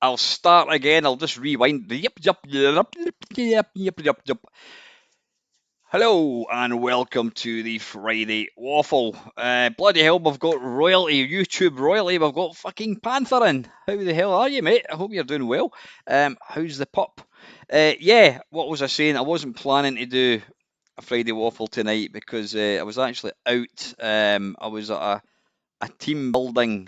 I'll start again. I'll just rewind. Yep, yep, yep, yep, yep, yep, yep, yep. Hello and welcome to the Friday Waffle. Bloody hell, we've got royalty, YouTube royalty. We've got fucking Panther in. How the hell are you, mate? I hope you're doing well. How's the pup? Yeah, what was I saying? I wasn't planning to do a Friday Waffle tonight because I was actually out. I was at a team building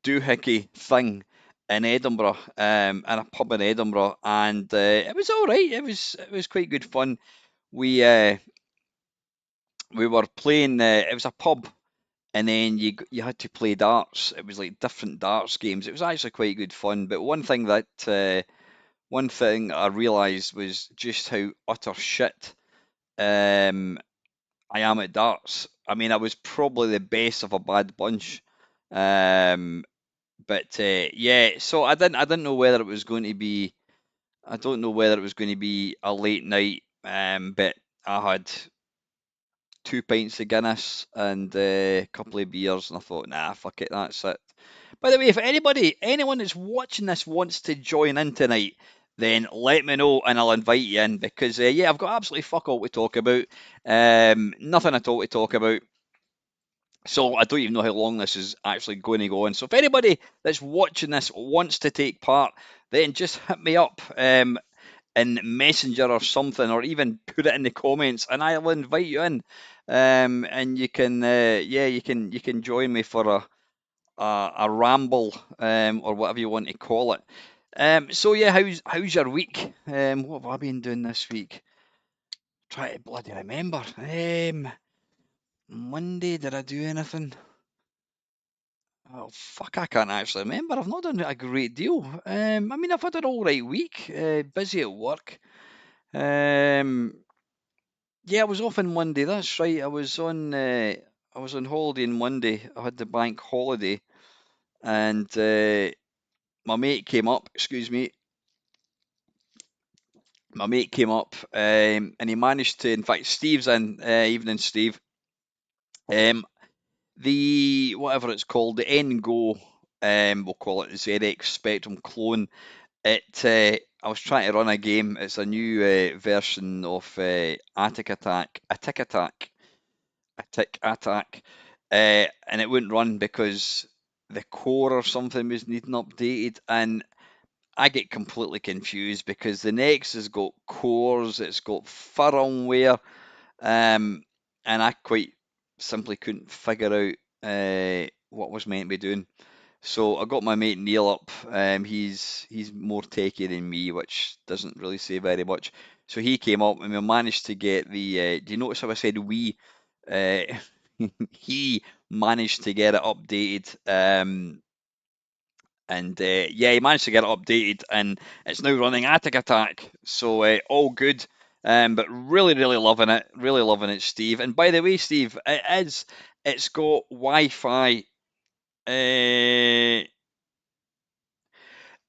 doohickey thing in Edinburgh, in a pub in Edinburgh, and it was all right. It was quite good fun. We we were playing. It was a pub, and then you had to play darts. It was like different darts games. It was actually quite good fun. But one thing I realised was just how utter shit um, I am at darts. I mean, I was probably the best of a bad bunch. Um, But yeah, so I didn't know whether it was going to be I don't know whether it was going to be a late night. But I had 2 pints of Guinness and a couple of beers, and I thought, nah, fuck it, that's it. By the way, if anyone that's watching this wants to join in tonight, then let me know and I'll invite you in because yeah, I've got absolutely fuck all to talk about. Nothing at all to talk about. So I don't even know how long this is actually going to go on. So if anybody that's watching this wants to take part, then just hit me up in Messenger or something, or even put it in the comments, and I'll invite you in. And you can, yeah, you can join me for a ramble, or whatever you want to call it. So yeah, how's your week? What have I been doing this week? Try to bloody remember. Monday, did I do anything? Oh fuck, I can't actually remember. I've not done a great deal. I mean, I've had an all right week. Busy at work. Um, yeah, I was off on Monday. That's right. I was on holiday on Monday. I had the bank holiday, and my mate came up. Excuse me. My mate came up, and he managed to. In fact, Steve's in. Evening, Steve. Um, the whatever it's called, the N Go. We'll call it the ZX Spectrum clone. I was trying to run a game. It's a new version of Attic Attack, and it wouldn't run because the core or something was needing updated. And I get completely confused because the Next has got cores, it's got firmware, um, and I quite simply couldn't figure out what was meant to be doing. So I got my mate Neil up. He's more techie than me, which doesn't really say very much. So he came up and we managed to get the. Do you notice how I said we? Uh, he managed to get it updated. And yeah, he managed to get it updated, and it's now running Attic Attack. So all good. But really, really loving it. Really loving it, Steve. And by the way, Steve, it is. It's got Wi-Fi. Uh,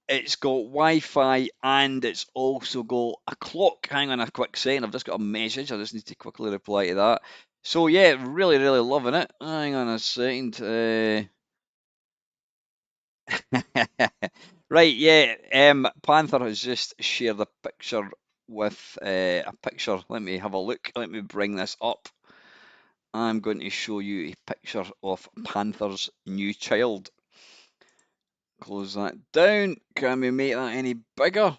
It's got Wi-Fi and it's also got a clock. Hang on a quick second. I've just got a message. I just need to quickly reply to that. So yeah, really, really loving it. Hang on a second. Right, yeah. Panther has just shared a picture with a picture. Let me have a look. Let me bring this up. I'm going to show you a picture of Panther's new child. Close that down. Can we make that any bigger?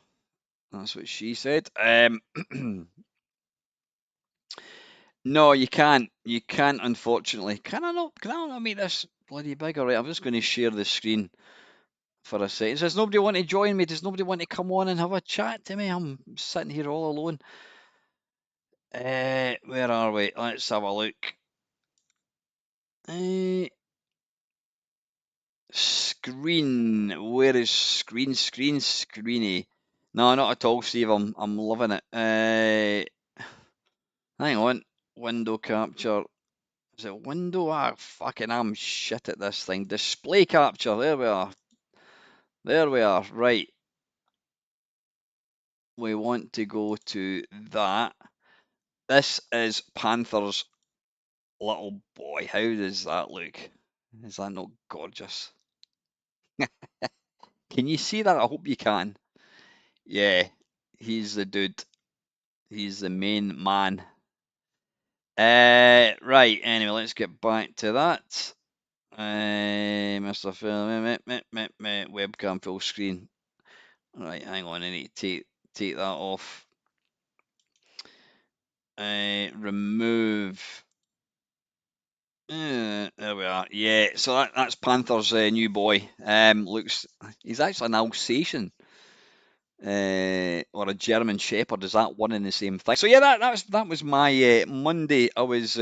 That's what she said. No, you can't. You can't, unfortunately. Can I not? Can I not make this bloody bigger? Right, I'm just going to share the screen for a second. Does nobody want to join me? Does nobody want to come on and have a chat to me? I'm sitting here all alone. Where are we? Let's have a look. Uh, Screen. Where is screen? Screen. Screeny. No, not at all, Steve. I'm loving it. Hang on. Window capture. Is it window? Ah, fucking, I'm shit at this thing. Display capture. There we are. There we are. Right. We want to go to that. This is Panther's little boy. How does that look? Is that not gorgeous? Can you see that? I hope you can. Yeah, he's the dude. He's the main man. Right. Anyway, let's get back to that. Mr. Film, webcam full screen. Right, hang on. I need to take that off. Remove. There we are. Yeah, so that's Panther's new boy. He's actually an Alsatian. Or a German Shepherd. Is that one and the same thing? So yeah, that was my Monday. I was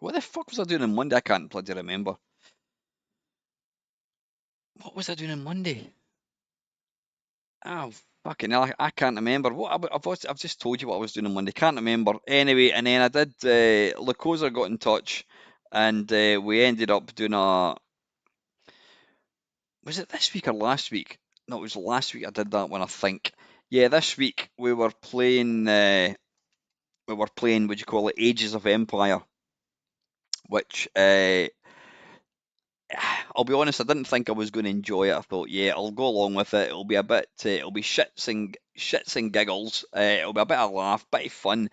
what the fuck was I doing on Monday? I can't bloody remember. What was I doing on Monday? Oh fucking hell, I can't remember. I've just told you what I was doing on Monday. Can't remember. Anyway, and then I did. Lacosa got in touch, and we ended up doing a. Was it this week or last week? No, it was last week. I did that one, I think. Yeah, this week we were playing. Would you call it, Ages of Empire, which I'll be honest, I didn't think I was going to enjoy it. I thought, yeah, I'll go along with it. It'll be a bit, it'll be shits and giggles. It'll be a bit of laugh, bit of fun.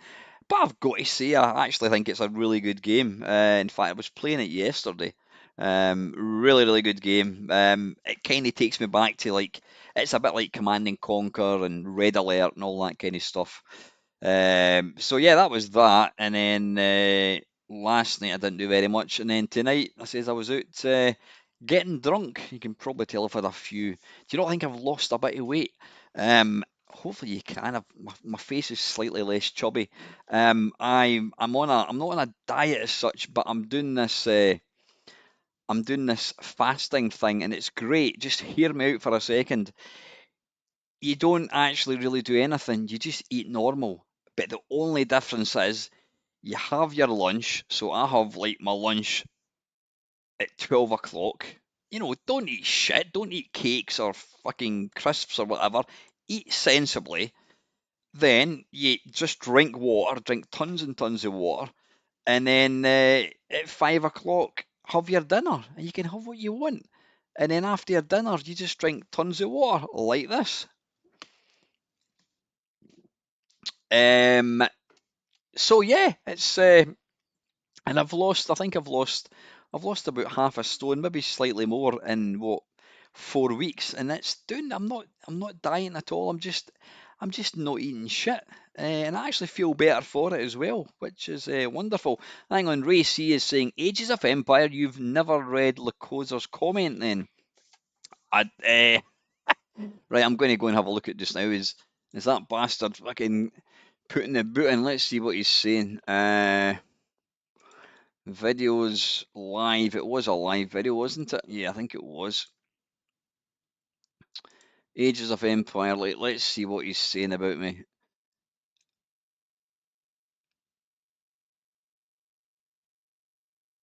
But I've got to say, I actually think it's a really good game. In fact, I was playing it yesterday. Really, really good game. It kind of takes me back to like, it's a bit like Command and Conquer and Red Alert and all that kind of stuff. So yeah, that was that, and then last night I didn't do very much, and then tonight I was out getting drunk. You can probably tell I've had a few. Do you not think I've lost a bit of weight? Hopefully you can. My face is slightly less chubby. I'm not on a diet as such, but I'm doing this fasting thing, and it's great. Just hear me out for a second. You don't actually really do anything. You just eat normal. But the only difference is you have your lunch. So I have like my lunch at 12 o'clock. Don't eat shit. Don't eat cakes or fucking crisps or whatever. Eat sensibly. Then you just drink water, drink tons and tons of water. And then at 5 o'clock, have your dinner. And you can have what you want. And then after your dinner, you just drink tons of water like this. Um, so yeah, it's and I think I've lost about half a stone, maybe slightly more in what, 4 weeks, and I'm not dying at all. I'm just not eating shit, and I actually feel better for it as well, which is wonderful. Hang on, Ray C is saying Ages of Empire. You've never read Lacosa's comment then? Right, I'm going to go and have a look at just now. Is that bastard fucking putting the boot in? Let's see what he's saying. Videos live. It was a live video, wasn't it? Yeah, I think it was. Ages of Empire. Let's see what he's saying about me.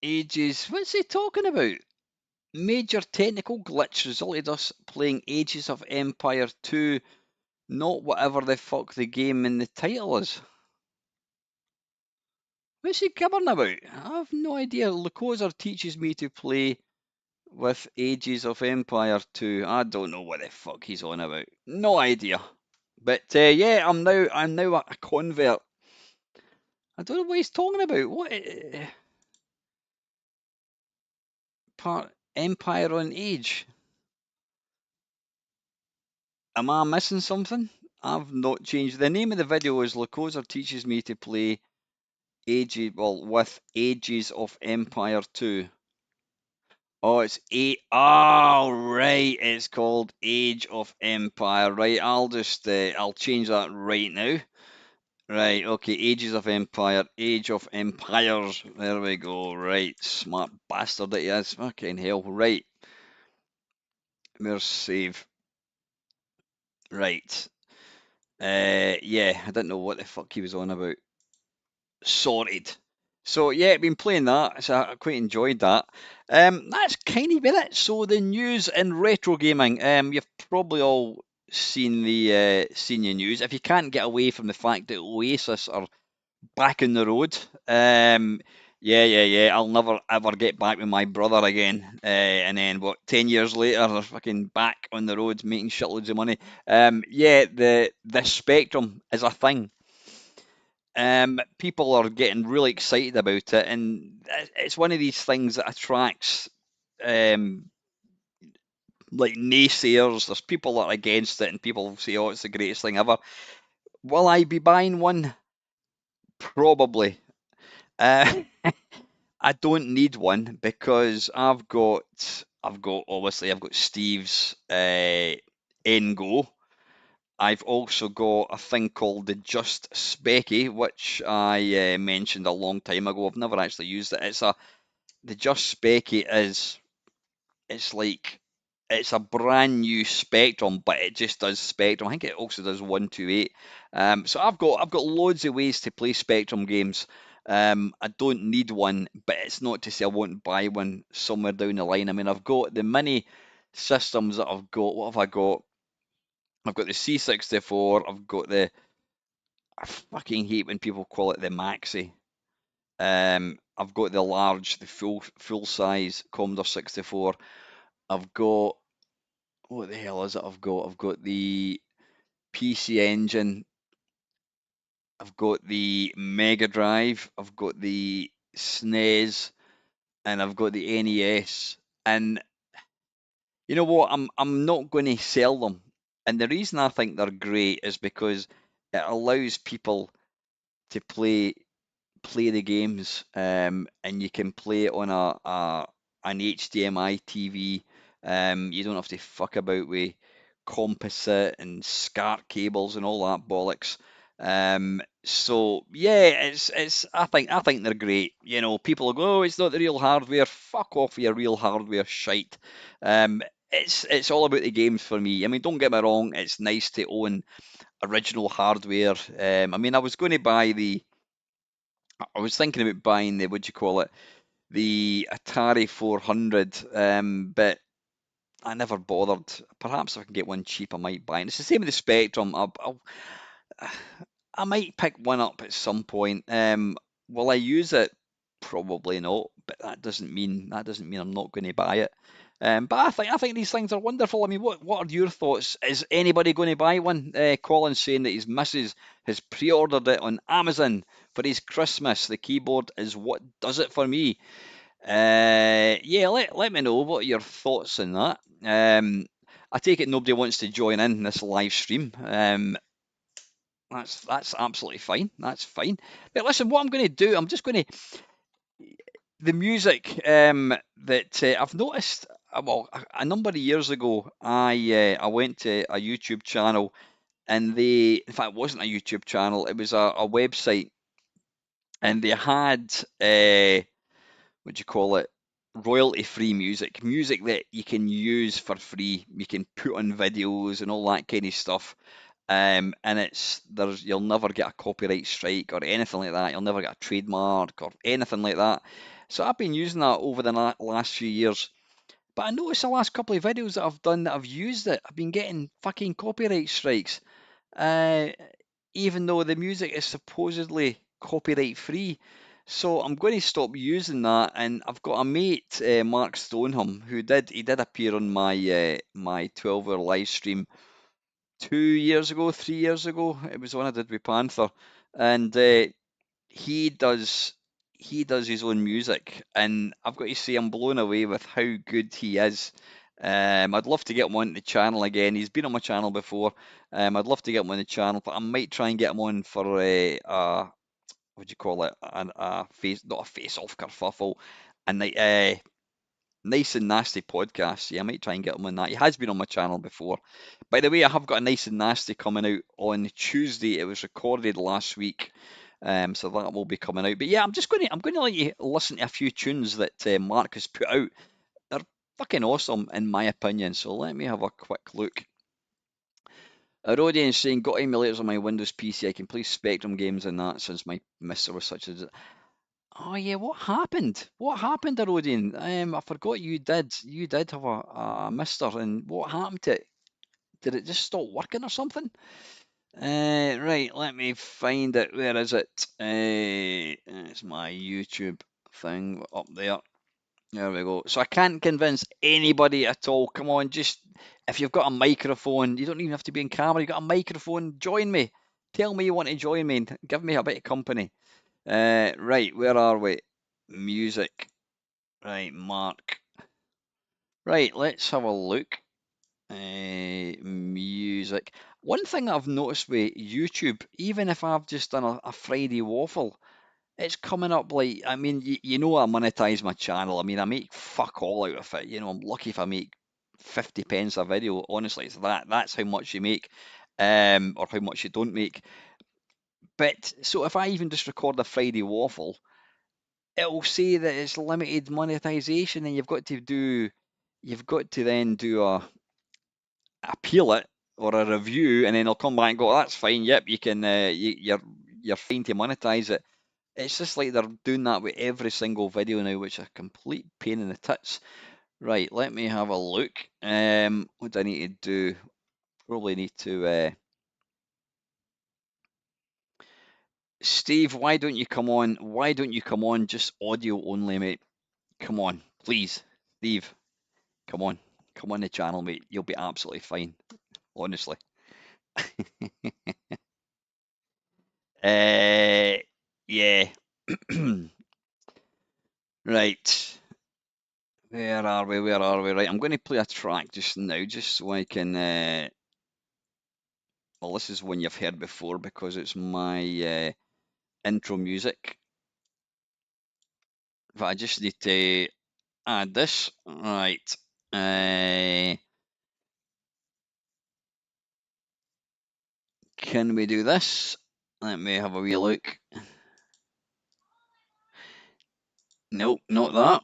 Ages. What's he talking about? Major technical glitch resulted us playing Ages of Empire 2, not whatever the fuck the game in the title is. What's he gibbering about? I have no idea. Lacosa teaches me to play with Ages of Empire 2. I don't know what the fuck he's on about. No idea. But yeah, I'm now a convert. I don't know what he's talking about. What part Empire on Age? Am I missing something? I've not changed. The name of the video is Lacosa teaches me to play with Ages of Empire 2. Oh, it's eight. Oh, right. It's called Age of Empire. Right. I'll change that right now. Right, okay, Ages of Empire, Age of Empires. There we go. Right, smart bastard that he is. Fucking hell. Right, where's save? Right. Yeah, I didn't know what the fuck he was on about. Sorted. So yeah, been playing that, so I quite enjoyed that. That's kind of been it. So the news in retro gaming. You've probably all seen your news. If you can't get away from the fact that Oasis are back on the road. Yeah. I'll never ever get back with my brother again. And then what? 10 years later, they're fucking back on the road making shitloads of money. Yeah, the spectrum is a thing. People are getting really excited about it, and it's one of these things that attracts um, like naysayers. There's people that are against it, and people say, "Oh, it's the greatest thing ever." Will I be buying one? Probably. Uh, I don't need one because I've got Steve's Go. I've also got a thing called the Just Specky, which I mentioned a long time ago. I've never actually used it. The Just Specky is it's like it's a brand new Spectrum, but it just does Spectrum. I think it also does 128. So I've got loads of ways to play Spectrum games. I don't need one, but it's not to say I won't buy one somewhere down the line. I mean, I've got the mini systems that I've got. What have I got? I've got the C64. I've got the I fucking hate when people call it the Maxi. I've got the large, the full size Commodore 64. I've got what the hell is it? I've got the PC Engine. I've got the Mega Drive. I've got the SNES, and I've got the NES. And you know what? I'm not going to sell them. And the reason I think they're great is because it allows people to play the games, and you can play it on an HDMI TV. You don't have to fuck about with composite and SCART cables and all that bollocks. So yeah, it's I think they're great. You know, people will go, oh, it's not the real hardware. Fuck off with your real hardware shite. Um, it's all about the games for me. I mean, don't get me wrong, it's nice to own original hardware. I mean, I was thinking about buying the what do you call it, the Atari 400, but I never bothered. Perhaps if I can get one cheap, I might buy it. It's the same with the Spectrum. I might pick one up at some point. Will I use it? Probably not, but that doesn't mean I'm not going to buy it. But I think these things are wonderful. I mean, what are your thoughts? Is anybody going to buy one? Colin's saying that his missus has pre-ordered it on Amazon for his Christmas. The keyboard is what does it for me. Yeah, let me know what are your thoughts on that. I take it nobody wants to join in this live stream. That's absolutely fine. That's fine. But listen, what I'm going to do, I'm just going to the music that I've noticed. Well, a number of years ago, I went to a YouTube channel, and in fact, it wasn't a YouTube channel. It was a website, and they had what do you call it? Royalty-free music that you can use for free. You can put on videos and all that kind of stuff. And you'll never get a copyright strike or anything like that. You'll never get a trademark or anything like that. So I've been using that over the last few years. But I noticed the last couple of videos that I've done that I've used it, I've been getting fucking copyright strikes. Uh, Even though the music is supposedly copyright free. So I'm going to stop using that. And I've got a mate, Mark Stoneham, he did appear on my 12-hour live stream 2 years ago, 3 years ago. It was one I did with Panther, and he does he does his own music, and I've got to say I'm blown away with how good he is. I'd love to get him on the channel again. He's been on my channel before. I'd love to get him on the channel, but I might try and get him on for what do you call it? A face, not a face-off kerfuffle, and Nice and Nasty podcast. Yeah, I might try and get him on that. He has been on my channel before. By the way, I have got a Nice and Nasty coming out on Tuesday. It was recorded last week, so that will be coming out. But yeah, I'm going to let you listen to a few tunes that Mark has put out. They're fucking awesome in my opinion. So let me have a quick look. Rodian saying, got emulators on my Windows PC. I can play Spectrum games and that since my mister was such a. Oh yeah, what happened? What happened, Erodian? I forgot you did have a mister, and what happened to it? Did it just stop working or something? Right, let me find it. Where is it? It's my YouTube. thing up there. There we go. So I can't convince anybody at all. Come on, just if you've got a microphone, you don't even have to be in camera. You've got a microphone, join me. Tell me you want to join me and give me a bit of company. Right, where are we? Music. Right, Mark. Right, let's have a look. Music. One thing I've noticed with YouTube, even if I've just done a Friday waffle, it's coming up like, I mean, you know I monetize my channel. I mean, I make fuck all out of it. You know, I'm lucky if I make 50 pence a video. Honestly, it's that's how much you make, or how much you don't make. But so if I even just record a Friday waffle, it'll say that it's limited monetization, and you've got to then do appeal it or a review, and then they'll come back and go, that's fine. Yep, you can. You're fine to monetize it. It's just like they're doing that with every single video now, which is a complete pain in the tits. Right, let me have a look. What do I need to do? Probably need to. Steve, why don't you come on? Why don't you come on? Just audio only, mate. Come on, please, Steve. Come on, come on the channel, mate. You'll be absolutely fine. Honestly. Yeah. Right. Where are we? Where are we? Right, I'm going to play a track just now, just so I can. Well, this is one you've heard before because it's my intro music. But I just need to add this. Right. Can we do this? Let me have a wee look. Nope, not that.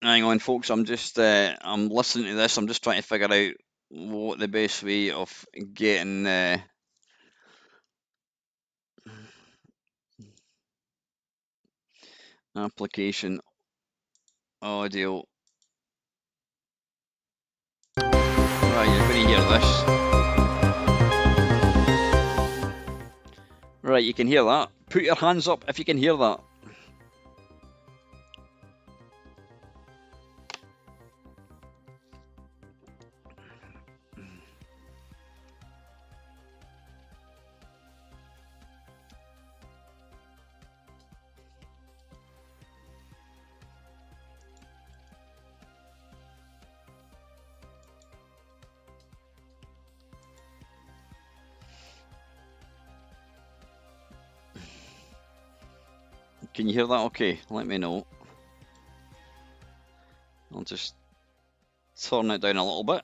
Hang on, folks. I'm just I'm listening to this. I'm just trying to figure out what the best way of getting application audio. Right, you're going to hear this. Right, you can hear that. Put your hands up if you can hear that. Can you hear that okay? Let me know. I'll just turn it down a little bit.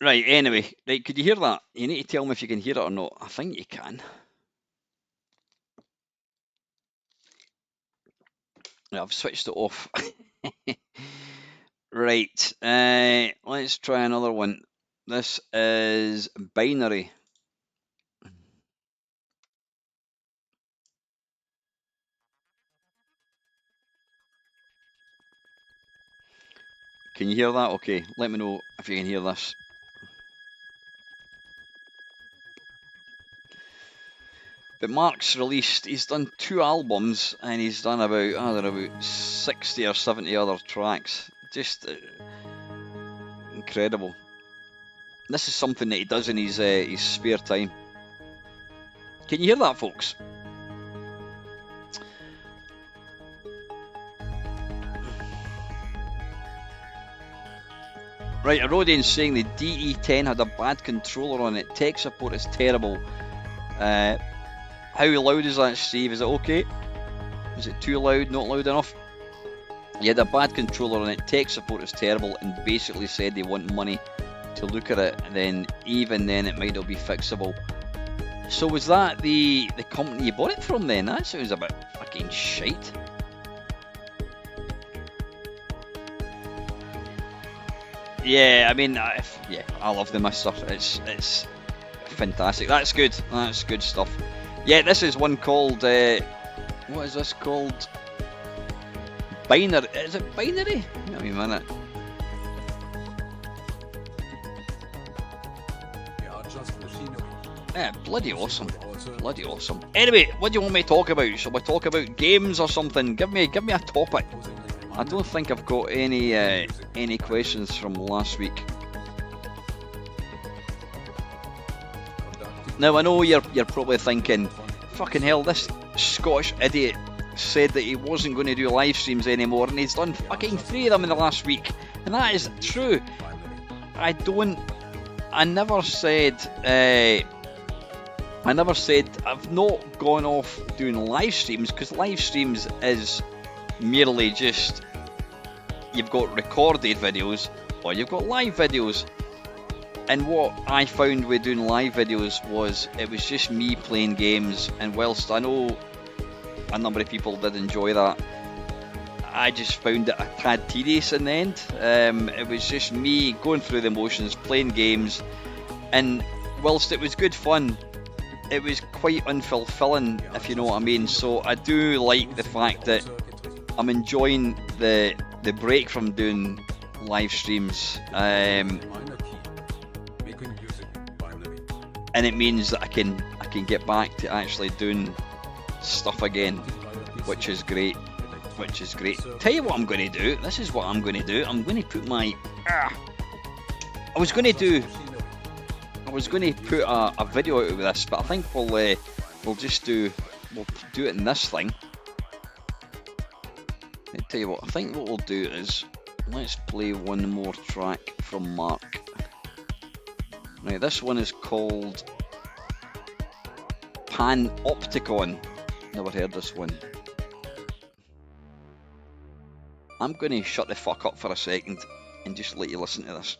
Right, anyway, right, could you hear that? You need to tell me if you can hear it or not. I think you can. Right, I've switched it off. Right, let's try another one. This is binary. Can you hear that? Okay, let me know if you can hear this. But Mark's released, he's done 2 albums and he's done about, I don't know, about 60 or 70 other tracks. Just incredible. This is something that he does in his spare time. Can you hear that, folks? Right, Erodian's saying the DE10 had a bad controller on it. Tech support is terrible. How loud is that, Steve? Is it okay? Is it too loud? Not loud enough? He had a bad controller on it. Tech support is terrible, and basically said they want money to look at it. And then even then, it might not be fixable. So was that the company you bought it from then? That sounds a bit fucking shite. Yeah, I mean, yeah, I love the Mister. It's fantastic. That's good. That's good stuff. Yeah, this is one called. What is this called? Binary. Is it binary? Give me a minute. Yeah, bloody awesome. Bloody awesome. Anyway, what do you want me to talk about? Shall we talk about games or something? Give me a topic. I don't think I've got any questions from last week. Now I know you're probably thinking, fucking hell, this Scottish idiot said that he wasn't going to do live streams anymore, and he's done fucking 3 of them in the last week, and that is true. I never said I've not gone off doing live streams, because live streams is merely just you've got recorded videos or you've got live videos. And what I found with doing live videos was it was just me playing games, and whilst I know a number of people did enjoy that, I just found it a tad tedious in the end. It was just me going through the motions, playing games, and whilst it was good fun, it was quite unfulfilling, if you know what I mean. So I do like the fact that I'm enjoying the break from doing live streams, and it means that I can get back to actually doing stuff again, which is great. Tell you what I'm going to do. This is what I'm going to do. I'm going to put my. I was going to put a video out of this, but I think we'll do it in this thing. I'll tell you what. I think what we'll do is let's play one more track from Mark. Right, this one is called Panopticon. Never heard this one. I'm going to shut the fuck up for a second and just let you listen to this.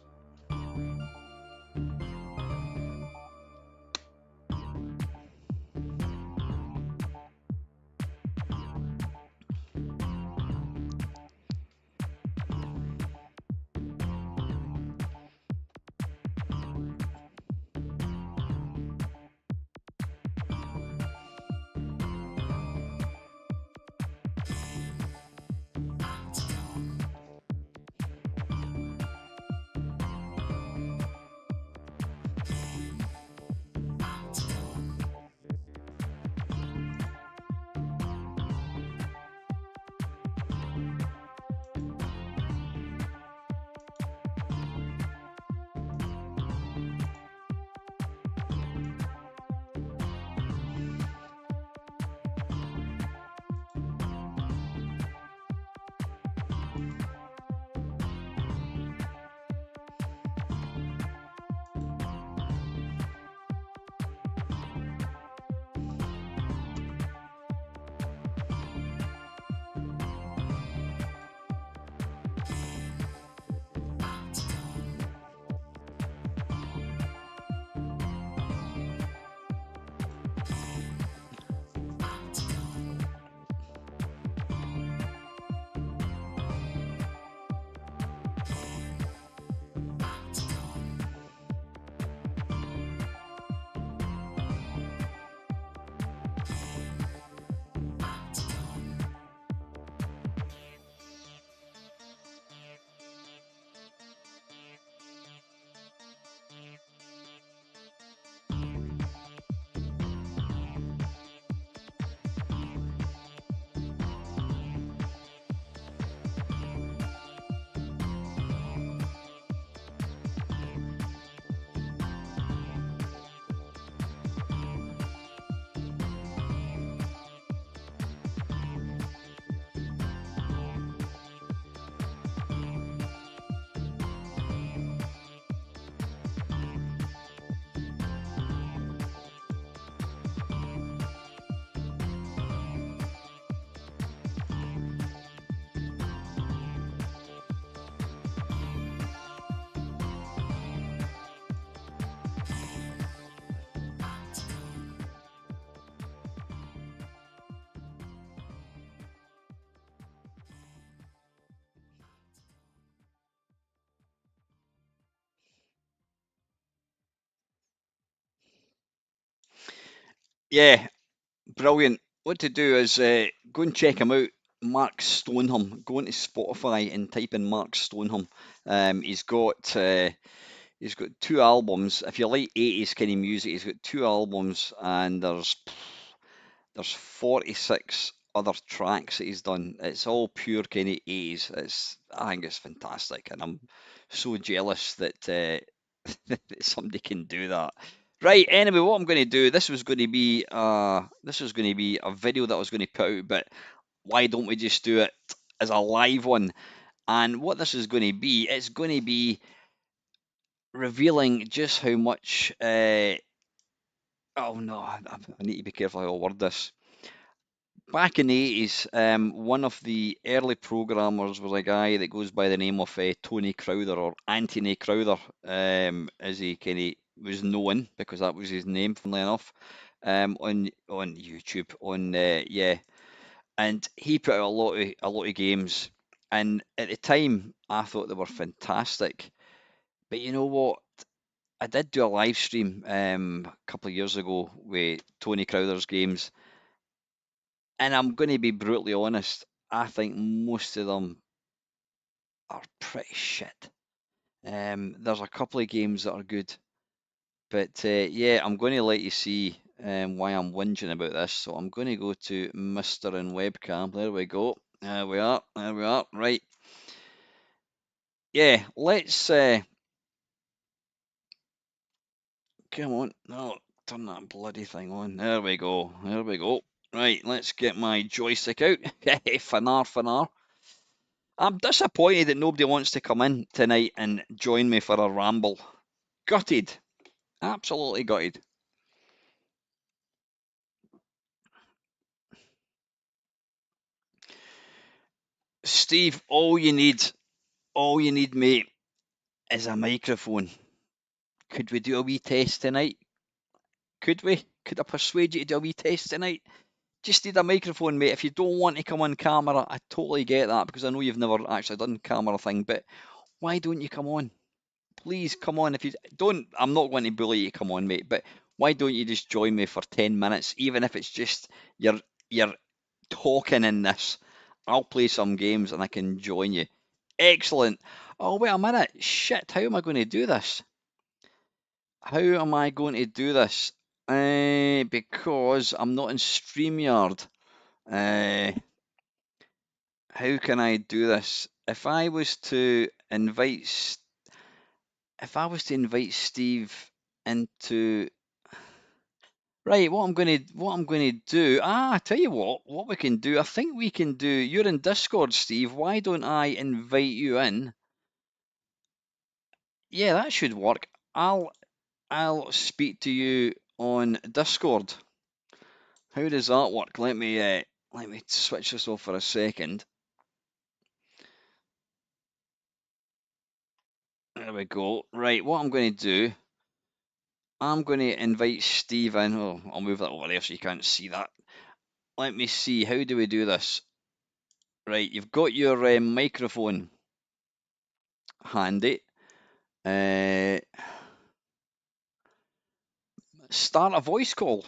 Yeah, brilliant. What to do is go and check him out. Mark Stoneham. Go into Spotify and type in Mark Stoneham. He's got two albums. If you like 80s kind of music, he's got two albums, and there's 46 other tracks that he's done. It's all pure kind of 80s. I think it's fantastic, and I'm so jealous that that somebody can do that. Right. Anyway, what I'm going to do, this was going to be a video that I was going to put out, but why don't we just do it as a live one? And what this is going to be, it's going to be revealing just how much. Oh no, I need to be careful how I word this. Back in the 80s, one of the early programmers was a guy that goes by the name of Tony Crowther, or Anthony Crowther, as he kind of was known, because that was his name, funnily enough, on YouTube, yeah, and he put out a lot of games, and at the time I thought they were fantastic. But you know what? I did do a live stream a couple of years ago with Tony Crowther's games, and I'm going to be brutally honest. I think most of them are pretty shit. There's a couple of games that are good, but yeah, I'm going to let you see why I'm whinging about this. So I'm going to go to Mr. and Webcam. There we go. There we are. There we are. Right. Yeah. Let's come on. No, turn that bloody thing on. There we go. There we go. Right. Let's get my joystick out. Fanar, fanar. I'm disappointed that nobody wants to come in tonight and join me for a ramble. Gutted. Absolutely gutted. Steve, all you need, mate, is a microphone. Could we do a wee test tonight? Could we? Could I persuade you to do a wee test tonight? Just need a microphone, mate. If you don't want to come on camera, I totally get that, because I know you've never actually done camera thing, but why don't you come on? Please come on. If you don't, I'm not going to bully you. Come on, mate. But why don't you just join me for 10 minutes, even if it's just you're talking in this? I'll play some games and I can join you. Excellent. Oh wait a minute. Shit. How am I going to do this? How am I going to do this? Because I'm not in StreamYard. Uh, how can I do this? If I was to invite Steve into right, what I'm gonna do? I tell you what we can do. I think we can do. You're in Discord, Steve. Why don't I invite you in? Yeah, that should work. I'll speak to you on Discord. How does that work? Let me switch this off for a second. There we go. Right, what I'm going to do, I'm going to invite Steve in. Oh, I'll move that over there so you can't see that. Let me see. How do we do this? Right, you've got your microphone handy. Uh, Start a voice call.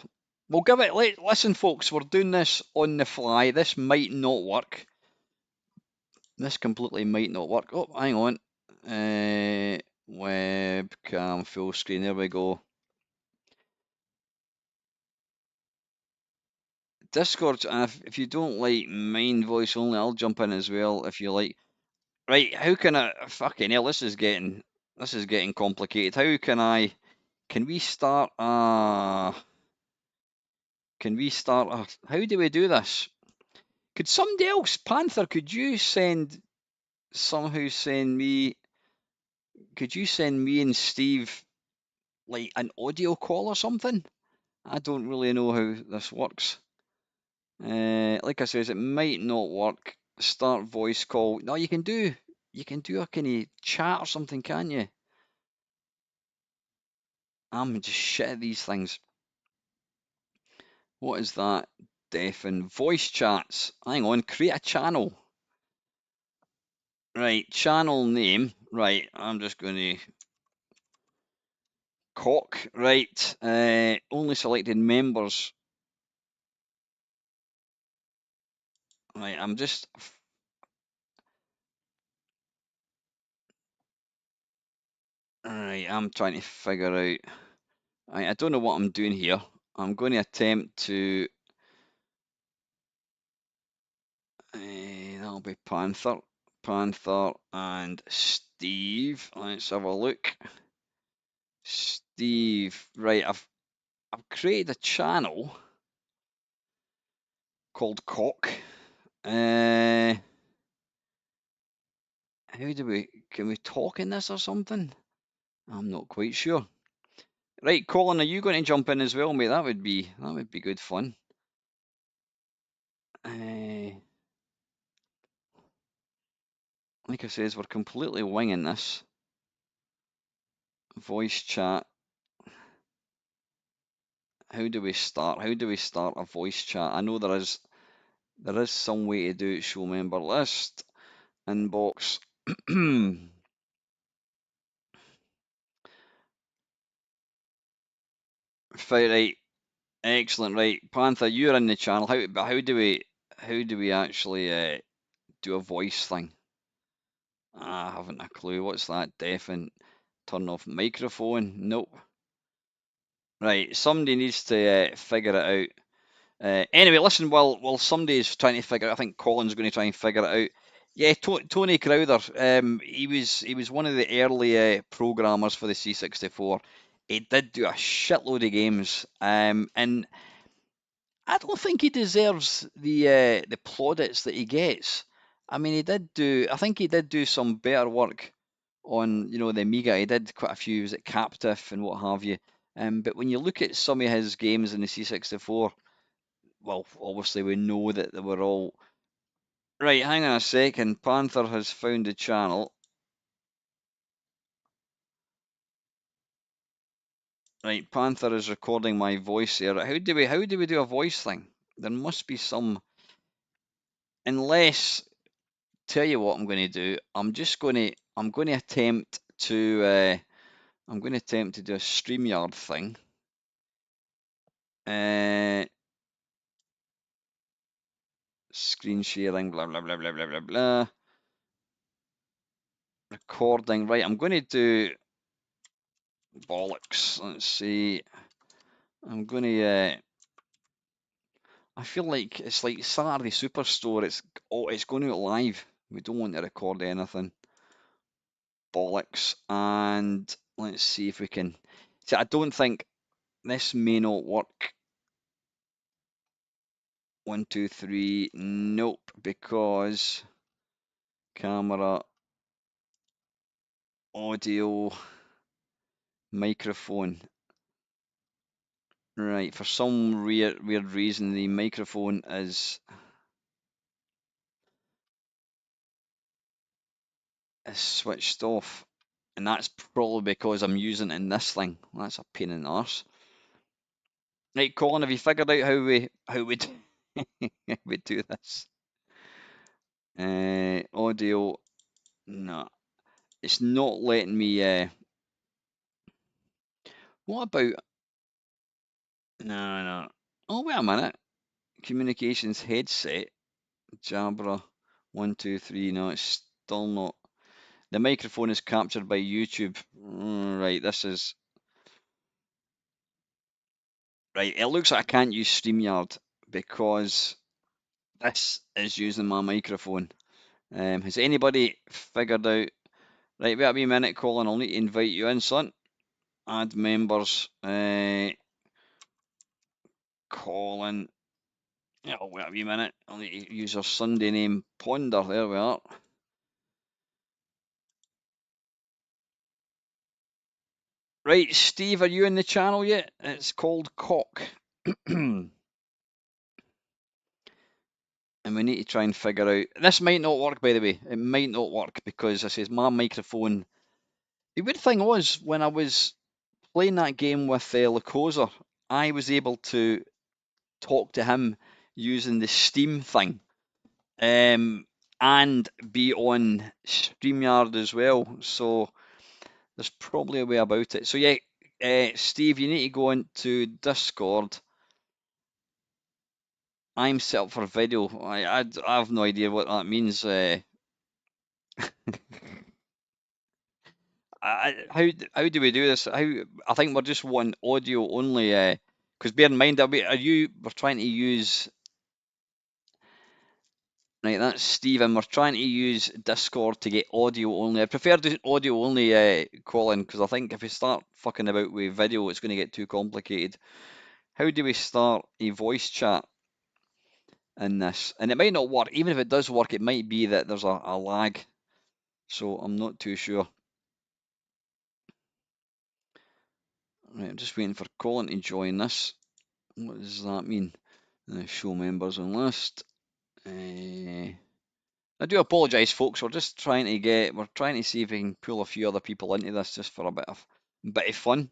We'll give it. Listen, folks, we're doing this on the fly. This might not work. This completely might not work. Oh, hang on. Webcam full screen. There we go. Discord. And if you don't like mine voice only, I'll jump in as well if you like. Right? How can I? Fucking hell! This is getting complicated. How can I? Can we start? Can we start? How do we do this? Could somebody else, Panther? Could you somehow send me? Could you send me and Steve like an audio call or something? I don't really know how this works. Like I says, it might not work. Start voice call. No, you can do a kind of chat or something, can you? I'm just shit at these things. What is that? Deafen voice chats. Hang on, create a channel. Right, channel name. Right, I'm just going to cock. Right, only selected members. Right, I'm just. Right, I'm trying to figure out. I don't know what I'm doing here. I'm going to attempt to. That'll be Panther. Panther and Steve. Let's have a look. Steve. Right, I've created a channel called Cock. How do we can we talk in this or something? I'm not quite sure. Right, Colin, are you going to jump in as well, mate? That would be good fun. Like I says, we're completely winging this. Voice chat. How do we start? How do we start a voice chat? I know there is some way to do it. Show member list, inbox. Right, excellent. Right, Panther, you're in the channel. How do we actually do a voice thing? I haven't a clue. What's that? Deafen. Turn off microphone. Nope. Right, somebody needs to figure it out. Anyway, listen, while somebody's trying to figure it, I think Colin's going to try and figure it out. Yeah, Tony Crowther. He was one of the early programmers for the C64. He did do a shitload of games, and I don't think he deserves the plaudits that he gets. I mean, he did do. I think he did do some better work on the Amiga. He did quite a few, was it Captive and what have you. But when you look at some of his games in the C64, well, obviously we know that they were all right. Hang on a second. Panther has found a channel. Right, Panther is recording my voice here. How do we do a voice thing? There must be some. Unless, tell you what I'm going to do. I'm going to attempt to do a StreamYard thing. Screen sharing, blah blah blah blah blah blah blah. Recording, right? I'm going to do bollocks. Let's see. I'm going to. I feel like it's like Saturday Superstore. It's going out live. We don't want to record anything. Bollocks. And let's see if we can. See, I don't think this may not work. 1, 2, 3. Nope, because camera, audio, microphone. Right, for some weird reason, the microphone is switched off, and that's probably because I'm using it in this thing. That's a pain in the arse. Right, Colin, have you figured out we do this? Audio, no, it's not letting me. What about? No. Oh, wait a minute. Communications headset, Jabra, 1, 2, 3. No, it's still not. The microphone is captured by YouTube. Right, this is right. It looks like I can't use StreamYard because this is using my microphone. Has anybody figured out? Right, wait a wee minute, Colin. I'll need to invite you in, son. Add members. Colin. Yeah, wait a wee minute. I'll need to use our Sunday name, Ponder. There we are. Right, Steve, are you in the channel yet? It's called Cock. And we need to try and figure out. This might not work, by the way. It might not work because I says my microphone. The weird thing was when I was playing that game with Lacosa, I was able to talk to him using the Steam thing, and be on StreamYard as well. So there's probably a way about it. So yeah, Steve, you need to go into Discord I'm set up for video. I have no idea what that means. How do we do this? I think we're just one audio only. Because bear in mind, we're trying to use. Right, that's Stephen. We're trying to use Discord to get audio only. I prefer the audio only, Colin, because I think if we start fucking about with video, it's going to get too complicated. How do we start a voice chat in this? And it might not work. Even if it does work, it might be that there's a lag. So I'm not too sure. Right, I'm just waiting for Colin to join this. What does that mean? Show members on list. I do apologise, folks. We're trying to see if we can pull a few other people into this just for a bit of fun.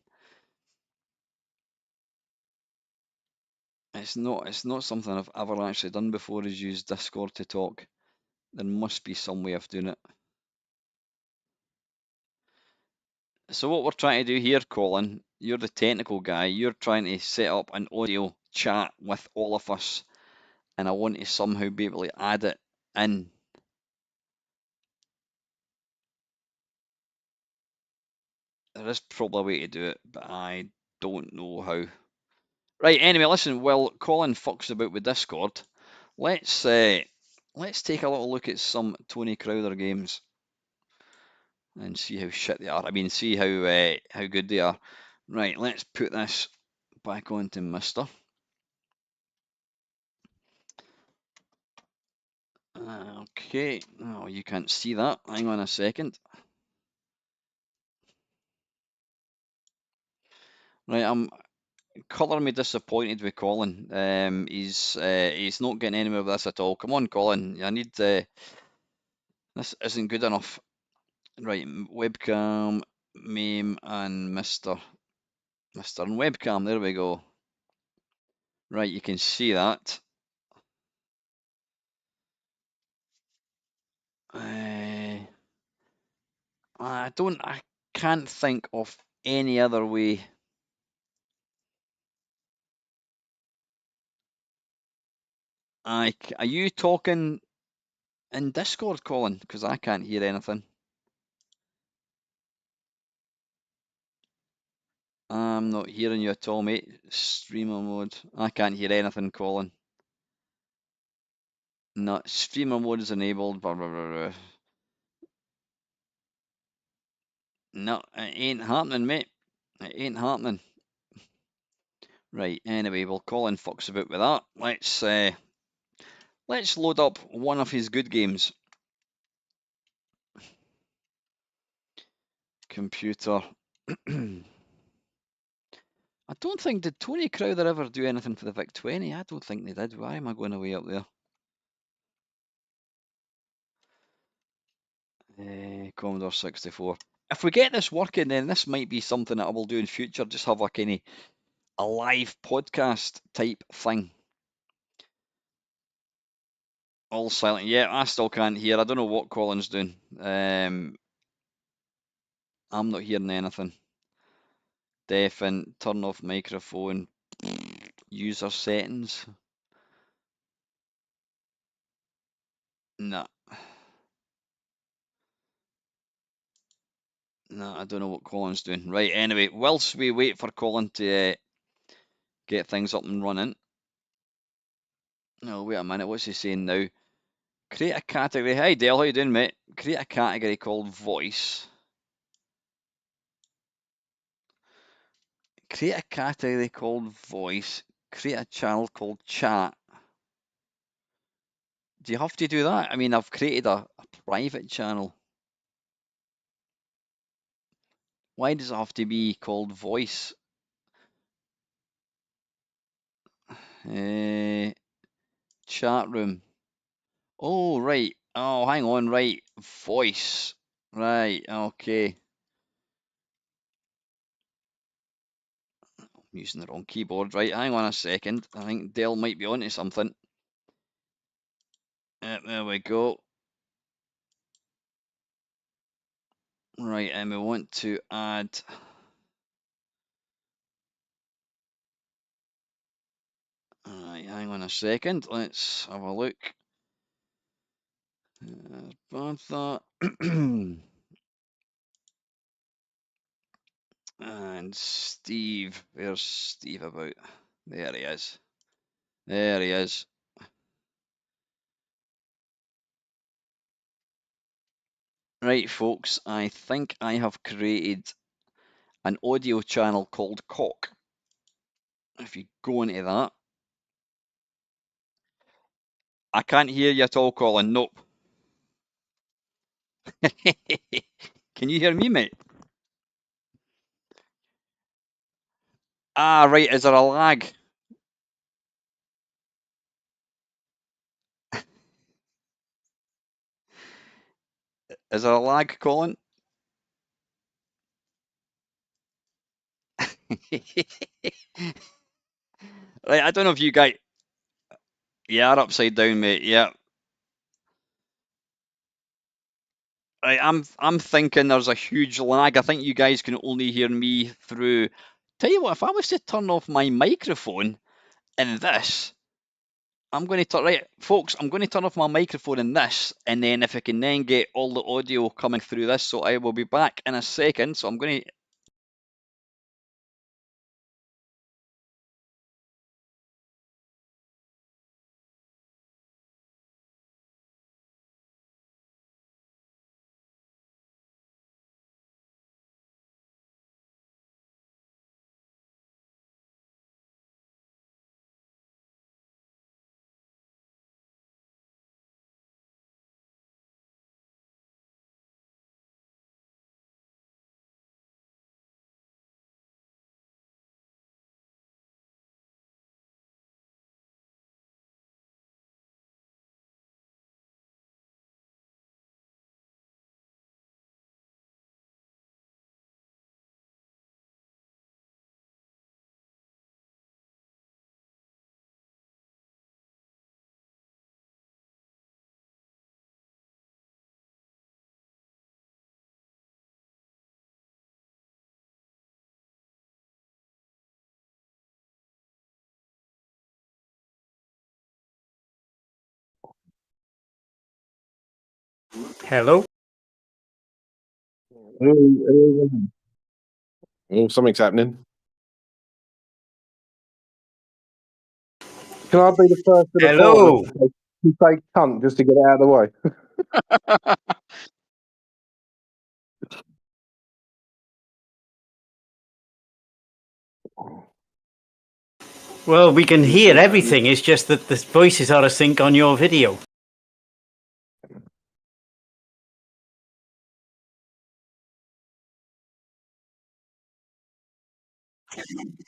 It's not something I've ever actually done before, is use Discord to talk. There must be some way of doing it. So what we're trying to do here, Colin, you're the technical guy. You're trying to set up an audio chat with all of us, and I want to somehow be able to add it in. There is probably a way to do it, but I don't know how. Right, anyway, listen, while Colin fucks about with Discord, let's take a little look at some Tony Crowther games and see how shit they are. I mean, see how good they are. Right, let's put this back onto Mister. Okay, oh, you can't see that. Hang on a second. Right, I'm colour me disappointed with Colin. He's not getting anywhere with this at all. Come on, Colin. I need this isn't good enough. Right, webcam, meme, and Mister and webcam. There we go. Right, you can see that. I can't think of any other way. Are you talking in Discord, Colin? Because I can't hear anything. I'm not hearing you at all, mate. Streamer mode. I can't hear anything, Colin. No, streamer mode is enabled. Blah, blah, blah, blah. No, it ain't happening, mate. It ain't happening. Right, anyway, well, Colin fucks about with that. Let's load up one of his good games. Computer. I don't think, did Tony Crowther ever do anything for the VIC-20? I don't think they did. Why am I going away up there? Commodore 64. If we get this working, then this might be something that I will do in future. Just have a live podcast type thing. All silent. Yeah, I still can't hear. I don't know what Colin's doing. I'm not hearing anything. Deafen, turn off microphone, user settings. Nah. No, I don't know what Colin's doing. Right, anyway, whilst we wait for Colin to get things up and running. No, wait a minute, what's he saying now? Create a category. Hi Dale, how you doing, mate? Create a category called voice. Create a category called voice. Create a channel called chat. Do you have to do that? I mean, I've created a private channel. Why does it have to be called voice? Chat room. Oh, right. Oh, hang on. Right. Voice. Right. Okay. I'm using the wrong keyboard. Right. Hang on a second. I think Dale might be onto something. There we go. Right. And we want to add. Alright, hang on a second. Let's have a look. Panther. And Steve. Where's Steve about? There he is. There he is. Right, folks, I think I have created an audio channel called Cock. If you go into that, I can't hear you at all, Colin. Nope. Can you hear me, mate? Ah, right. Is there a lag? Is there a lag, Colin? Right, I don't know if you guys. Yeah, upside down, mate. Yeah. Right, I'm thinking there's a huge lag. I think you guys can only hear me through. Tell you what, if I was to turn off my microphone in this, I'm going to turn right, folks. I'm going to turn off my microphone in this, and then if I can then get all the audio coming through this, so I will be back in a second. So I'm going to. Hello. Oh, something's happening. Can I be the first of the Hello. four to say cunt just to get it out of the way? Well, we can hear everything. It's just that the voices are out of sync on your video.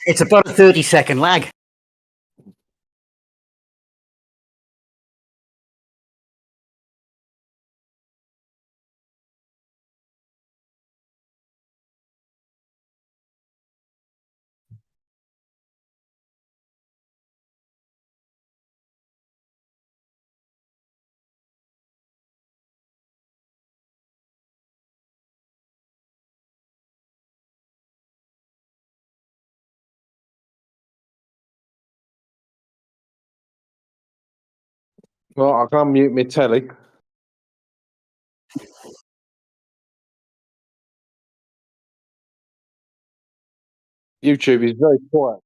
It's about a 30-second lag. Well, I can't mute my telly. YouTube is very quiet.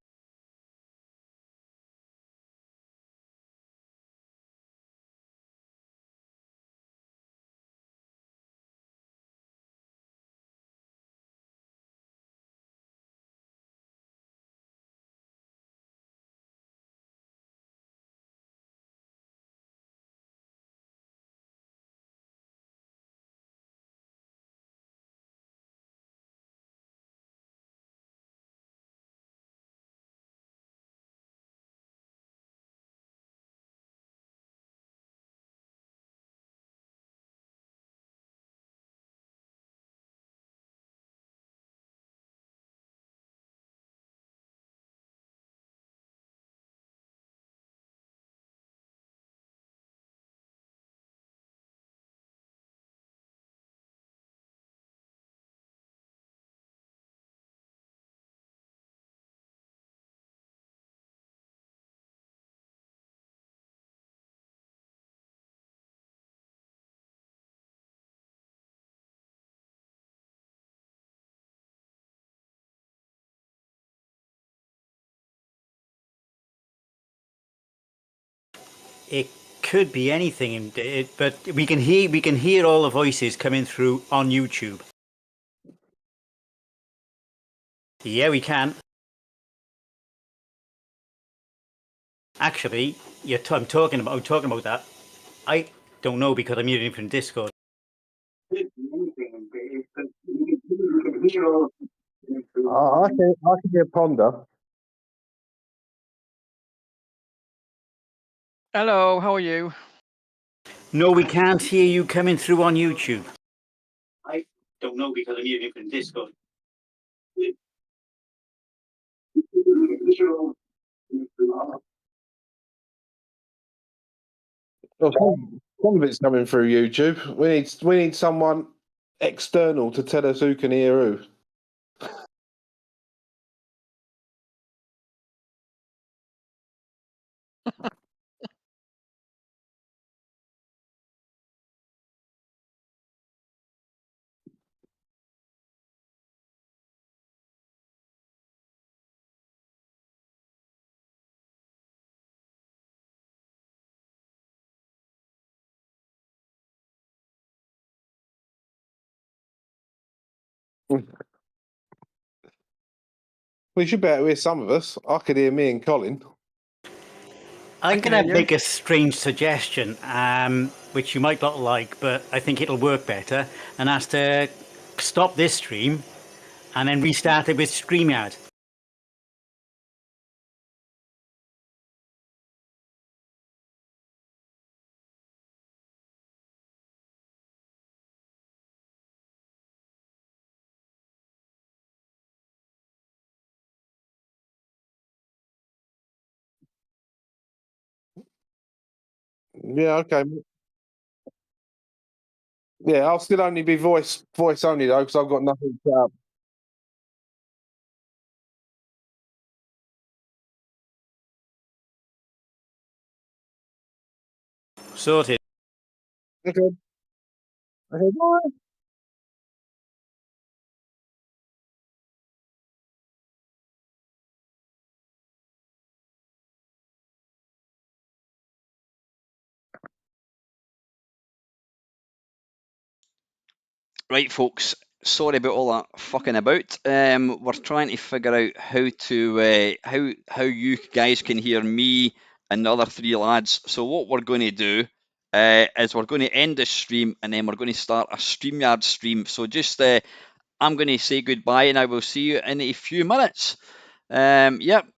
It could be anything, but we can hear all the voices coming through on YouTube. Yeah, we can. Actually, I'm talking about that. I don't know because I'm hearing it from Discord. I can hear Ponder. Hello, how are you? No, we can't hear you coming through on YouTube. I don't know because I'm hearing it from Discord. Well, some of it's coming through YouTube. We need someone external to tell us who can hear who. We should be able to hear some of us. I could hear me and Colin. I'm can going hear to you. make a strange suggestion, which you might not like, but I think it'll work better, and that's to stop this stream and then restart it with StreamYard. Yeah, okay. Yeah, I'll still only be voice only though, because I've got nothing set up. Sorted. Okay. Okay, bye. Right, folks. Sorry about all that fucking about. We're trying to figure out how to how you guys can hear me and the other three lads. So what we're going to do is we're going to end this stream and then we're going to start a StreamYard stream. So just I'm going to say goodbye and I will see you in a few minutes. Yep.